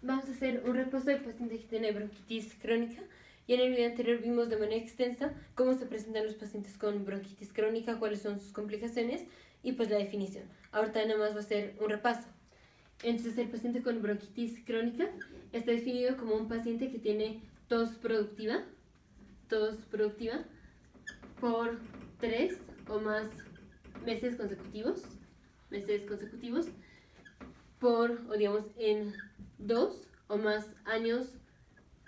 Vamos a hacer un repaso del paciente que tiene bronquitis crónica. Y en el video anterior vimos de manera extensa cómo se presentan los pacientes con bronquitis crónica, cuáles son sus complicaciones y pues la definición. Ahorita nada más va a ser un repaso. Entonces el paciente con bronquitis crónica está definido como un paciente que tiene tos productiva por 3 o más meses consecutivos, o digamos en 2 o más años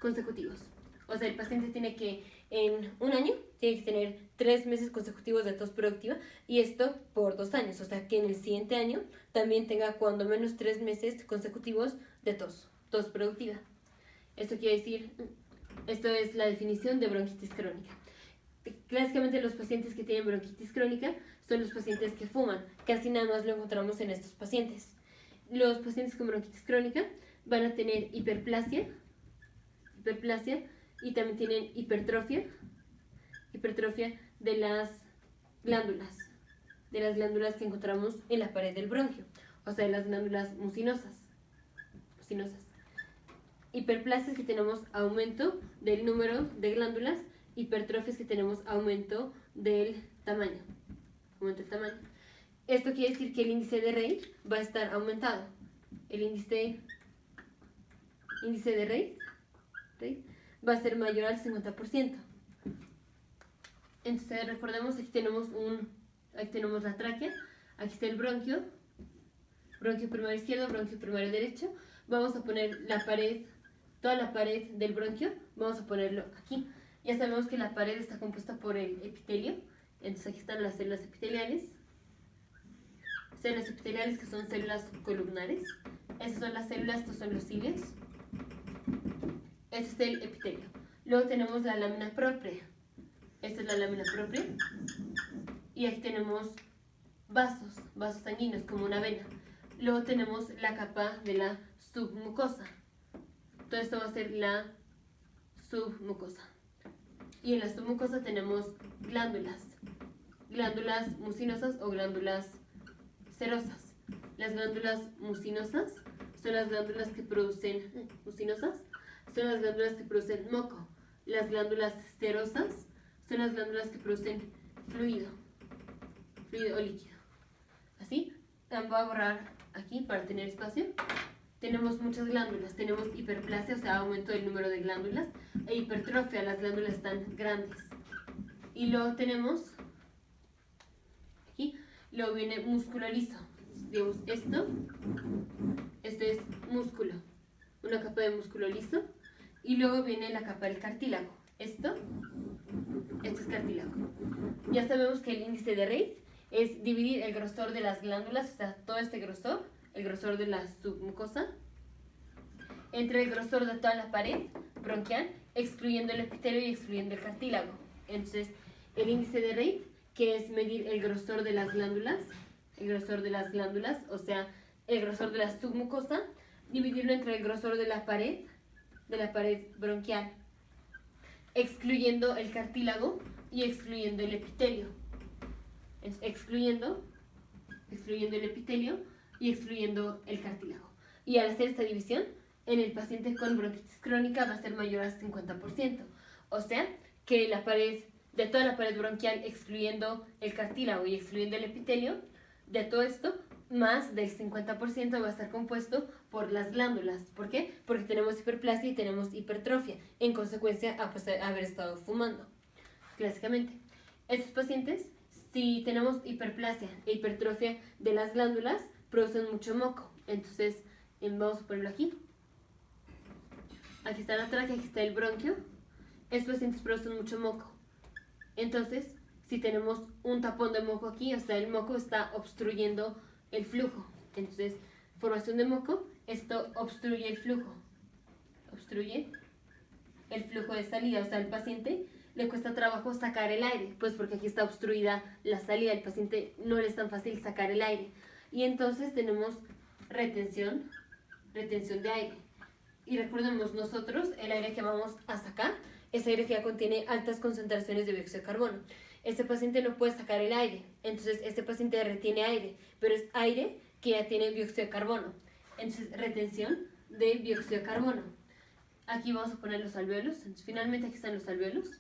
consecutivos. O sea, el paciente tiene que en un año tiene que tener 3 meses consecutivos de tos productiva y esto por 2 años. O sea, que en el siguiente año también tenga cuando menos 3 meses consecutivos de tos productiva. Esto quiere decir, esto es la definición de bronquitis crónica. Clásicamente los pacientes que tienen bronquitis crónica son los pacientes que fuman. Casi nada más lo encontramos en estos pacientes. Los pacientes con bronquitis crónica van a tener hiperplasia y también tienen hipertrofia de las glándulas que encontramos en la pared del bronquio, o sea, de las glándulas mucinosas. Hiperplasias que tenemos aumento del número de glándulas, hipertrofias que tenemos aumento del tamaño. Esto quiere decir que el índice de Rey va a estar aumentado. El índice de Rey va a ser mayor al 50%. Entonces recordemos, aquí tenemos la tráquea, aquí está el bronquio primario izquierdo, bronquio primario derecho. Vamos a poner toda la pared del bronquio, vamos a ponerlo aquí. Ya sabemos que la pared está compuesta por el epitelio, entonces aquí están las células epiteliales que son células columnares. Estas son las células, estos son los cilios. Este es el epitelio. Luego tenemos la lámina propia. Esta es la lámina propia. Y aquí tenemos vasos sanguíneos como una vena. Luego tenemos la capa de la submucosa. Todo esto va a ser la submucosa. Y en la submucosa tenemos glándulas mucinosas o glándulas serosas. Las glándulas mucinosas son las glándulas que producen moco. Las glándulas serosas son las glándulas que producen fluido o líquido. Así, voy a borrar aquí para tener espacio. Tenemos muchas glándulas, tenemos hiperplasia, o sea, aumento del número de glándulas, e hipertrofia, las glándulas están grandes. Y luego tenemos, aquí, luego viene músculo liso. Digamos, esto es músculo, una capa de músculo liso, y luego viene la capa del cartílago. Esto es cartílago. Ya sabemos que el índice de Reid es dividir el grosor de las glándulas, o sea, todo este grosor, el grosor de la submucosa, entre el grosor de toda la pared bronquial, excluyendo el epitelio y excluyendo el cartílago. Entonces, el índice de Reid, que es medir el grosor de las glándulas, o sea, el grosor de la submucosa, dividirlo entre el grosor de la pared bronquial, excluyendo el cartílago y excluyendo el epitelio. Excluyendo el epitelio y excluyendo el cartílago. Y al hacer esta división, en el paciente con bronquitis crónica va a ser mayor al 50%. O sea, que de toda la pared bronquial, excluyendo el cartílago y excluyendo el epitelio, de todo esto, más del 50% va a estar compuesto por las glándulas. ¿Por qué? Porque tenemos hiperplasia y tenemos hipertrofia, en consecuencia a haber estado fumando, clásicamente. Estos pacientes, si tenemos hiperplasia e hipertrofia de las glándulas, producen mucho moco. Entonces, vamos a ponerlo aquí. Aquí está la tráquea, aquí está el bronquio. Estos pacientes producen mucho moco. Entonces, si tenemos un tapón de moco aquí, o sea, el moco está obstruyendo el flujo. Entonces, formación de moco, esto obstruye el flujo. Obstruye el flujo de salida, o sea, al paciente le cuesta trabajo sacar el aire, pues porque aquí está obstruida la salida, al paciente no le es tan fácil sacar el aire. Y entonces tenemos retención de aire. Y recordemos, nosotros el aire que vamos a sacar es aire que ya contiene altas concentraciones de dióxido de carbono. Este paciente no puede sacar el aire, entonces este paciente retiene aire, pero es aire que ya tiene dióxido de carbono. Entonces, retención de dióxido de carbono. Aquí vamos a poner los alvéolos. Entonces, finalmente aquí están los alvéolos.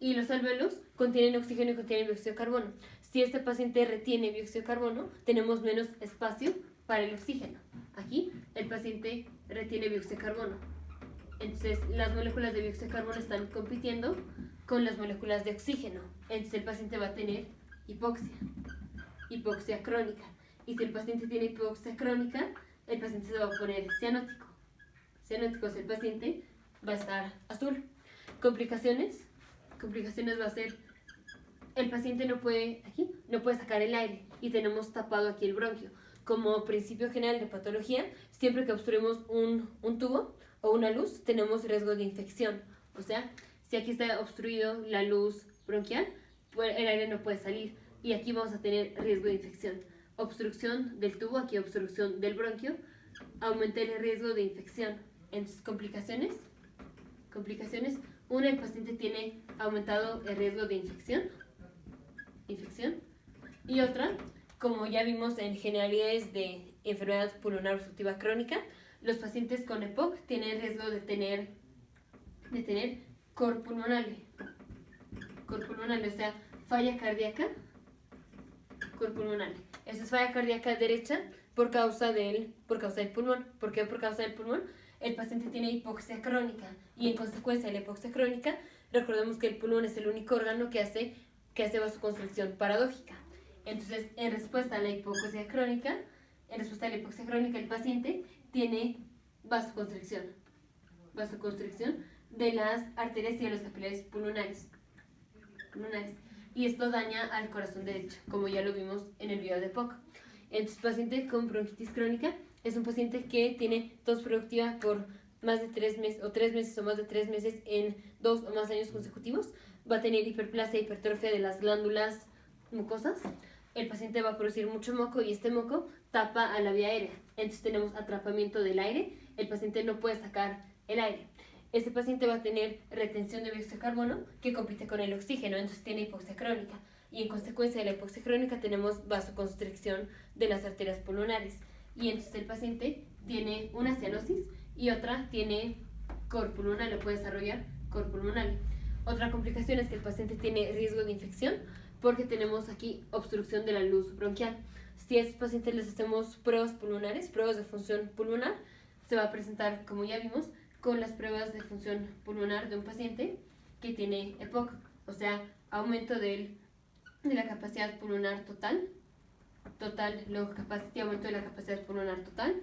Y los alvéolos contienen oxígeno y contienen dióxido de carbono. Si este paciente retiene dióxido de carbono, tenemos menos espacio para el oxígeno. Aquí el paciente retiene dióxido de carbono. Entonces las moléculas de dióxido de carbono están compitiendo con las moléculas de oxígeno. Entonces el paciente va a tener hipoxia crónica. Y si el paciente tiene hipoxia crónica, el paciente se va a poner cianótico. Cianótico, el paciente va a estar azul. Complicaciones va a ser, el paciente no puede sacar el aire y tenemos tapado aquí el bronquio. Como principio general de patología, siempre que obstruimos un tubo o una luz, tenemos riesgo de infección. O sea, si aquí está obstruido la luz bronquial, pues el aire no puede salir y aquí vamos a tener riesgo de infección. Obstrucción del tubo, aquí obstrucción del bronquio, aumenta el riesgo de infección. Entonces, complicaciones. Una, el paciente tiene aumentado el riesgo de infección. Y otra, como ya vimos en generalidades de enfermedad pulmonar obstructiva crónica, los pacientes con EPOC tienen riesgo de tener cor pulmonale, o sea, falla cardíaca, cor pulmonale. Esa es falla cardíaca derecha por causa del pulmón. ¿Por qué por causa del pulmón? El paciente tiene hipoxia crónica y en consecuencia de la hipoxia crónica, recordemos que el pulmón es el único órgano que hace vasoconstricción paradójica. Entonces, en respuesta a la hipoxia crónica, el paciente tiene vasoconstricción de las arterias y de los capilares pulmonares. Y esto daña al corazón derecho, como ya lo vimos en el video de EPOC. Entonces, paciente con bronquitis crónica es un paciente que tiene tos productiva por más de 3 meses, o 3 meses o más de 3 meses en 2 o más años consecutivos. Va a tener hiperplasia e hipertrofia de las glándulas mucosas. El paciente va a producir mucho moco y este moco tapa a la vía aérea. Entonces tenemos atrapamiento del aire. El paciente no puede sacar el aire. Este paciente va a tener retención de dióxido de carbono que compite con el oxígeno, entonces tiene hipoxia crónica. Y en consecuencia de la hipoxia crónica tenemos vasoconstricción de las arterias pulmonares. Y entonces el paciente tiene una cianosis y otra tiene cor pulmonale, puede desarrollar cor pulmonale. Otra complicación es que el paciente tiene riesgo de infección porque tenemos aquí obstrucción de la luz bronquial. Si a estos pacientes les hacemos pruebas pulmonares, pruebas de función pulmonar, se va a presentar, como ya vimos, con las pruebas de función pulmonar de un paciente que tiene EPOC, o sea, aumento de la capacidad pulmonar total, lung capacity, aumento de la capacidad pulmonar total,